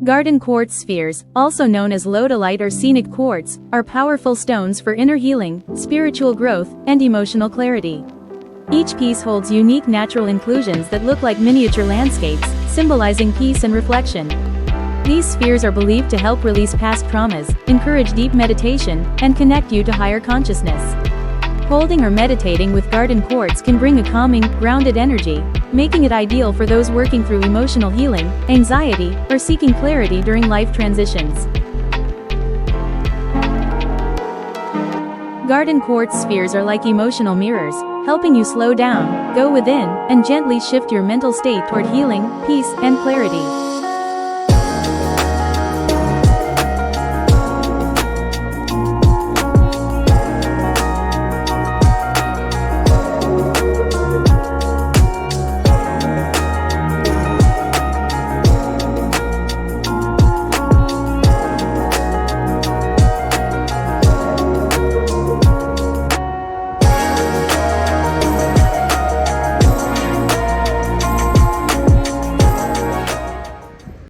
Garden quartz spheres, also known as lodolite or scenic quartz, are powerful stones for inner healing, spiritual growth, and emotional clarity. Each piece holds unique natural inclusions that look like miniature landscapes, symbolizing peace and reflection. These spheres are believed to help release past traumas, encourage deep meditation, and connect you to higher consciousness. Holding or meditating with garden quartz can bring a calming, grounded energy, making it ideal for those working through emotional healing, anxiety, or seeking clarity during life transitions. Garden quartz spheres are like emotional mirrors, helping you slow down, go within, and gently shift your mental state toward healing, peace, and clarity.